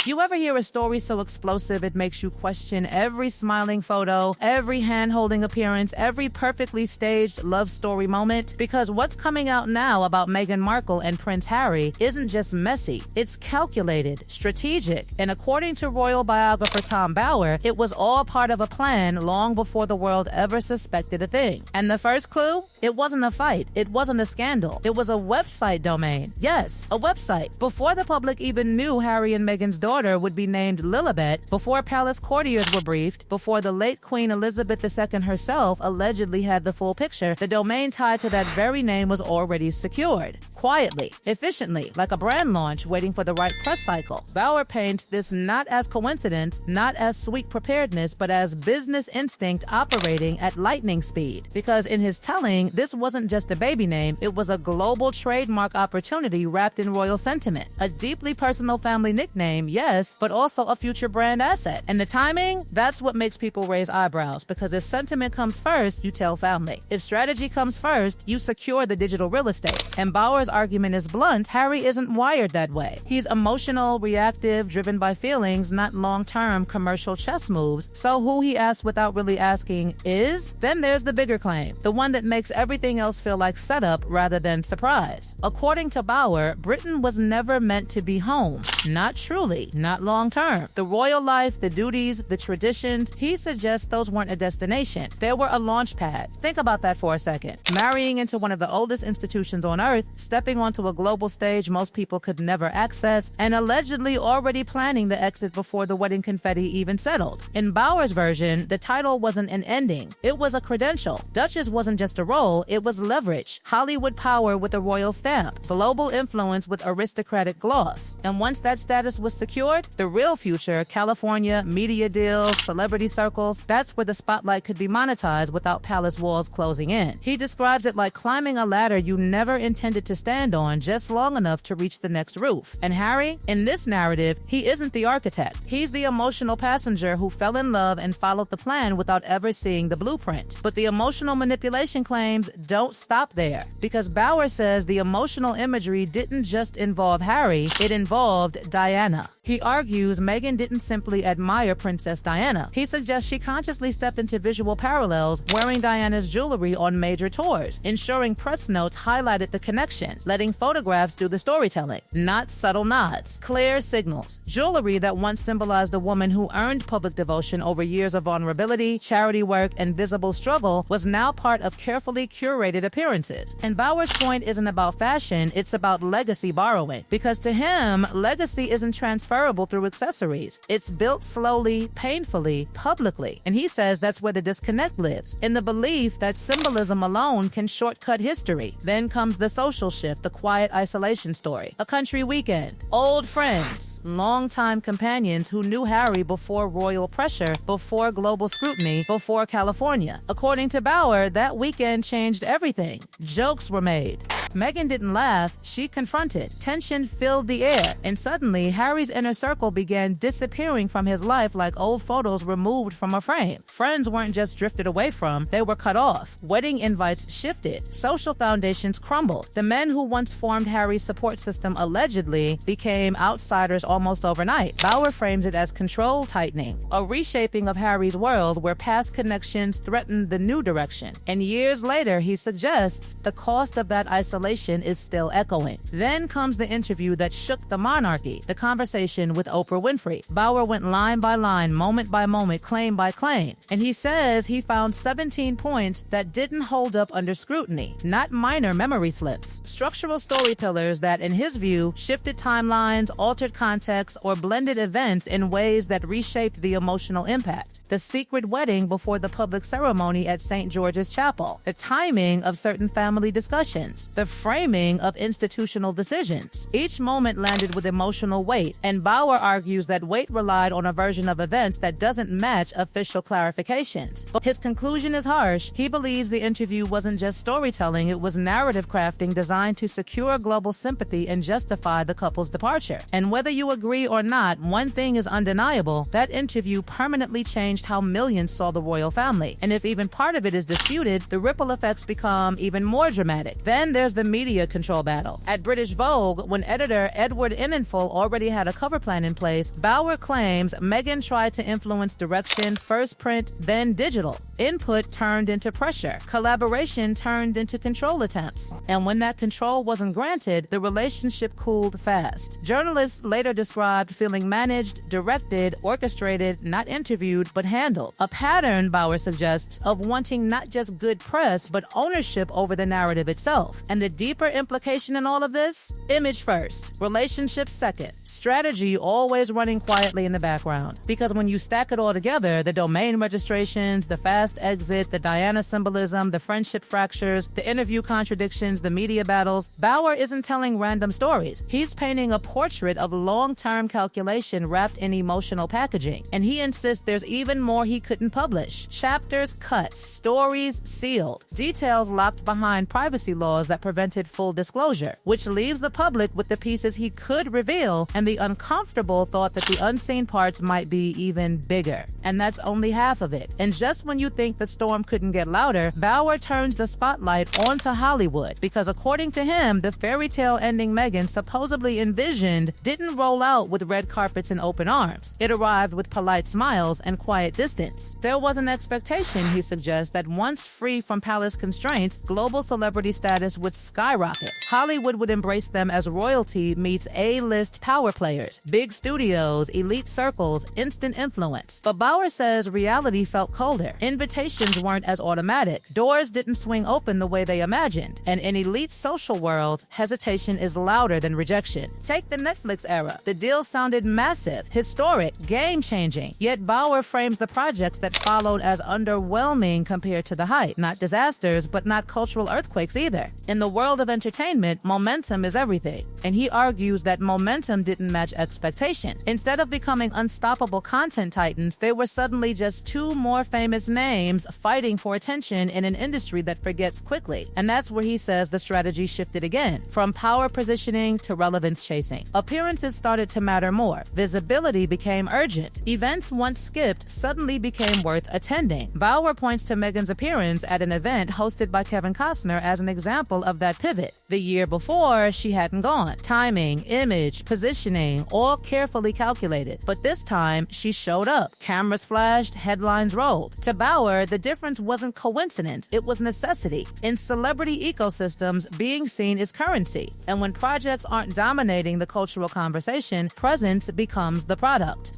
You ever hear a story so explosive it makes you question every smiling photo, every hand-holding appearance, every perfectly staged love story moment? Because what's coming out now about Meghan Markle and Prince Harry isn't just messy, it's calculated, strategic, and according to royal biographer Tom Bower, it was all part of a plan long before the world ever suspected a thing. And the first clue? It wasn't a fight, it wasn't a scandal, it was a website domain. Yes, a website. Before the public even knew Harry and Meghan's daughter would be named Lilibet, before palace courtiers were briefed, before the late Queen Elizabeth II herself allegedly had the full picture, the domain tied to that very name was already secured. Quietly, efficiently, like a brand launch waiting for the right press cycle. Bower paints this not as coincidence, not as sweet preparedness, but as business instinct operating at lightning speed. Because in his telling, this wasn't just a baby name, it was a global trademark opportunity wrapped in royal sentiment. A deeply personal family nickname, yes, but also a future brand asset. And the timing? That's what makes people raise eyebrows, because if sentiment comes first, you tell family. If strategy comes first, you secure the digital real estate. And Bower's argument is blunt: Harry isn't wired that way. He's emotional, reactive, driven by feelings, not long-term commercial chess moves. So who he asks without really asking is? Then there's the bigger claim, the one that makes everything else feel like setup rather than surprise. According to Bower, Britain was never meant to be home. Not truly, not long-term. The royal life, the duties, the traditions, he suggests those weren't a destination. They were a launch pad. Think about that for a second. Marrying into one of the oldest institutions on earth, stepping onto a global stage most people could never access, and allegedly already planning the exit before the wedding confetti even settled. In Bower's version, the title wasn't an ending. It was a credential. Duchess wasn't just a role, it was leverage. Hollywood power with a royal stamp. Global influence with aristocratic gloss. And once that status was secured, the real future, California, media deals, celebrity circles, that's where the spotlight could be monetized without palace walls closing in. He describes it like climbing a ladder you never intended to stand on just long enough to reach the next roof. And Harry, in this narrative, he isn't the architect. He's the emotional passenger who fell in love and followed the plan without ever seeing the blueprint. But the emotional manipulation claims don't stop there, because Bower says the emotional imagery didn't just involve Harry, it involved Diana. He argues Meghan didn't simply admire Princess Diana. He suggests she consciously stepped into visual parallels, wearing Diana's jewelry on major tours, ensuring press notes highlighted the connection, letting photographs do the storytelling. Not subtle nods, clear signals. Jewelry that once symbolized a woman who earned public devotion over years of vulnerability, charity work, and visible struggle was now part of carefully curated appearances. And Bower's point isn't about fashion, it's about legacy borrowing. Because to him, legacy isn't transferable through accessories. It's built slowly, painfully, publicly. And he says that's where the disconnect lives, in the belief that symbolism alone can shortcut history. Then comes the social shift, the quiet isolation story. A country weekend, old friends, longtime companions who knew Harry before royal pressure, before global scrutiny, before California. According to Bower, that weekend changed everything. Jokes were made. Meghan didn't laugh, she confronted. Tension filled the air, and suddenly Harry's inner circle began disappearing from his life like old photos removed from a frame. Friends weren't just drifted away from, they were cut off. Wedding invites shifted. Social foundations crumbled. The men who once formed Harry's support system allegedly became outsiders almost overnight. Bower frames it as control tightening, a reshaping of Harry's world where past connections threatened the new direction. And years later, he suggests the cost of that isolation is still echoing. Then comes the interview that shook the monarchy, the conversation with Oprah Winfrey. Bower went line by line, moment by moment, claim by claim, and he says he found 17 points that didn't hold up under scrutiny, not minor memory slips. Structural story pillars that, in his view, shifted timelines, altered context, or blended events in ways that reshaped the emotional impact. The secret wedding before the public ceremony at St. George's Chapel, the timing of certain family discussions, the framing of institutional decisions. Each moment landed with emotional weight, and Bower argues that weight relied on a version of events that doesn't match official clarifications. But his conclusion is harsh. He believes the interview wasn't just storytelling, it was narrative crafting designed to secure global sympathy and justify the couple's departure. And whether you agree or not, one thing is undeniable: that interview permanently changed how millions saw the royal family. And if even part of it is disputed, the ripple effects become even more dramatic. Then there's the media control battle. At British Vogue, when editor Edward Enninful already had a cover plan in place, Bauer claims Meghan tried to influence direction, first print, then digital. Input turned into pressure. Collaboration turned into control attempts. And when that control wasn't granted, the relationship cooled fast. Journalists later described feeling managed, directed, orchestrated, not interviewed, but handled. A pattern, Bauer suggests, of wanting not just good press, but ownership over the narrative itself. And the deeper implication in all of this? Image first, relationship second, strategy always running quietly in the background. Because when you stack it all together, the domain registrations, the fast exit, the Diana symbolism, the friendship fractures, the interview contradictions, the media battles, Bauer isn't telling random stories. He's painting a portrait of long-term calculation wrapped in emotional packaging. And he insists there's even more he couldn't publish. Chapters cut, stories sealed, details locked behind privacy laws that prevented full disclosure, which leaves the public with the pieces he could reveal and the uncomfortable thought that the unseen parts might be even bigger. And that's only half of it. And just when you think the storm couldn't get louder, Bauer turns the spotlight onto Hollywood, because according to him, the fairy tale ending Meghan supposedly envisioned didn't roll out with red carpets and open arms. It arrived with polite smiles and quiet distance. There was an expectation, he suggests, that once free from palace constraints, global celebrity status would skyrocket. Hollywood would embrace them as royalty meets A-list power players, big studios, elite circles, instant influence. But Bauer says reality felt colder. Invitations weren't as automatic. Doors didn't swing open the way they imagined. And in elite social worlds, hesitation is louder than rejection. Take the Netflix era. The deal sounded massive, historic, game-changing. Yet Bauer frames the projects that followed as underwhelming compared to the hype. Not disasters, but not cultural earthquakes either. In the world of entertainment, momentum is everything. And he argues that momentum didn't match expectation. Instead of becoming unstoppable content titans, they were suddenly just two more famous names fighting for attention in an industry that forgets quickly. And that's where he says the strategy shifted again, from power positioning to relevance chasing. Appearances started to matter more. Visibility became urgent. Events once skipped suddenly became worth attending. Bauer points to Meghan's appearance at an event hosted by Kevin Costner as an example of that pivot. The year before, she hadn't gone. Timing, image, positioning, all carefully calculated. But this time, she showed up. Cameras flashed, headlines rolled. To Bauer, the difference wasn't coincidence, it was necessity. In celebrity ecosystems, being seen is currency. And when projects aren't dominating the cultural conversation, presence becomes the product.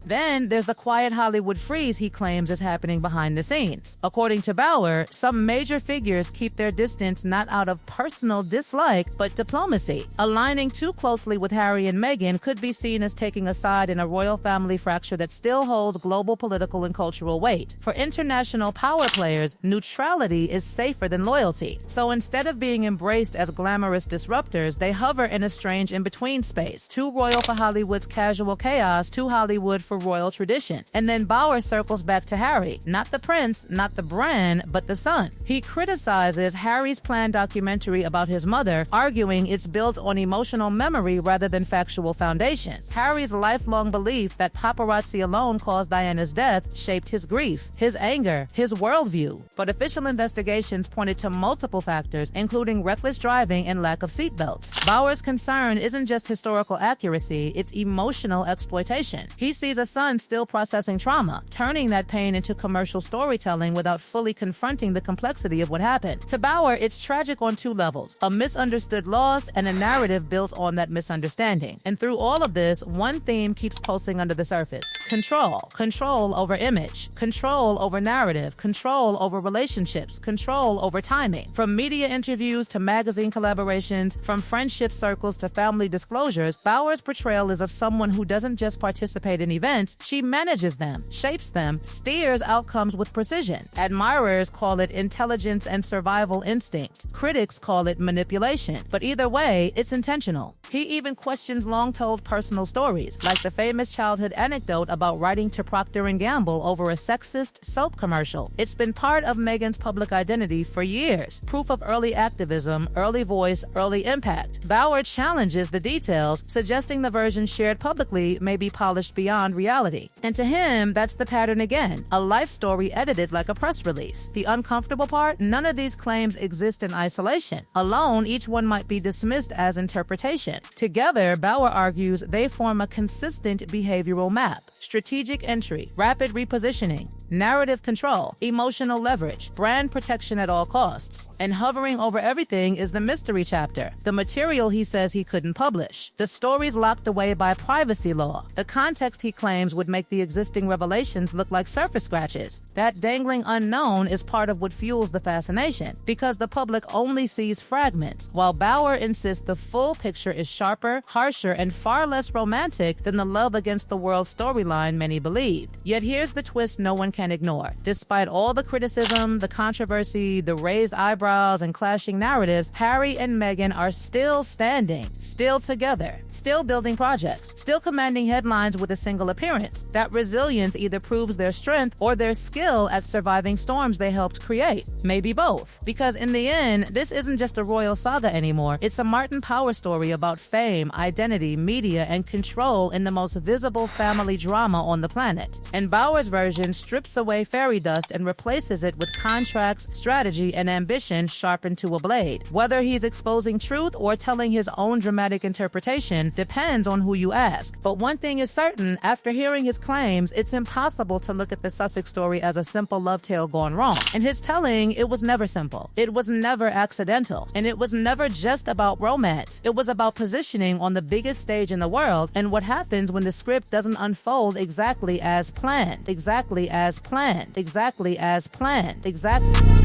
Then there's the quiet Hollywood freeze he claims is happening behind the scenes. According to Bauer, some major figures keep their distance not out of personal dislike, but diplomacy. Aligning too closely with Harry and Meghan could be seen as taking a side in a royal family fracture that still holds global political and cultural weight. For international power players, neutrality is safer than loyalty. So instead of being embraced as glamorous disruptors, they hover in a strange in-between space. Too royal for Hollywood's casual chaos, too Hollywood for royal tradition. And then Bauer circles back to Harry, not the prince, not the brand, but the son. He criticizes Harry's planned documentary about his mother, arguing it's built on emotional memory rather than factual foundation. Harry's lifelong belief that paparazzi alone caused Diana's death shaped his grief, his anger, his worldview. But official investigations pointed to multiple factors, including reckless driving and lack of seatbelts. Bauer's concern isn't just historical accuracy, it's emotional exploitation. He sees a son still processing trauma, turning that pain into commercial storytelling without fully confronting the complexity of what happened. To Bauer, it's tragic on two levels: a misunderstood loss and a narrative built on that misunderstanding. And through all of this, one theme keeps pulsing under the surface: control. Control over image, control over narrative, control over relationships, control over timing. From media interviews to magazine collaborations, from friendship circles to family disclosures, Bauer's portrayal is of someone who doesn't just participate in events, she manages them, shapes them, steers outcomes with precision. Admirers call it intelligence and survival instinct. Critics call it manipulation. But either way, it's intentional. He even questions long-told personal stories, like the famous childhood anecdote about writing to Procter & Gamble over a sexist soap commercial. It's been part of Meghan's public identity for years, proof of early activism, early voice, early impact. Bauer challenges the details, suggesting the version shared publicly may be polished beyond reality. And to him, that's the pattern again, a life story edited like a press release. The uncomfortable part? None of these claims exist in isolation. Alone, each one might be dismissed as interpretation. Together, Bauer argues they form a consistent behavioral map: strategic entry, rapid repositioning, narrative control, emotional leverage, brand protection at all costs. And hovering over everything is the mystery chapter, the material he says he couldn't publish, the stories locked away by privacy law, the context he claims would make the existing revelations look like surface scratches. That dangling unknown is part of what fuels the fascination, because the public only sees fragments, while Bauer insists the full picture is sharper, harsher, and far less romantic than the love against the world storyline many believed. Yet here's the twist no one can ignore. Despite all the criticism, the controversy, the raised eyebrows, and clashing narratives, Harry and Meghan are still standing, still together, still building projects, still commanding headlines with a single appearance. That resilience either proves their strength or their skill at surviving storms they helped create. Maybe both. Because in the end, this isn't just a royal saga anymore. It's a Martin Power story about fame, identity, media, and control in the most visible family drama on the planet. And Bauer's version strips away fairy dust and replaces it with contracts, strategy, and ambition sharpened to a blade. Whether he's exposing truth or telling his own dramatic interpretation depends on who you ask. But one thing is certain, after hearing his claims, it's impossible to look at the Sussex story as a simple love tale gone wrong. In his telling, it was never simple. It was never accidental. And it was never just about romance. It was about positioning on the biggest stage in the world and what happens when the script doesn't unfold exactly as planned. Exactly as planned. Exactly as planned. Exactly.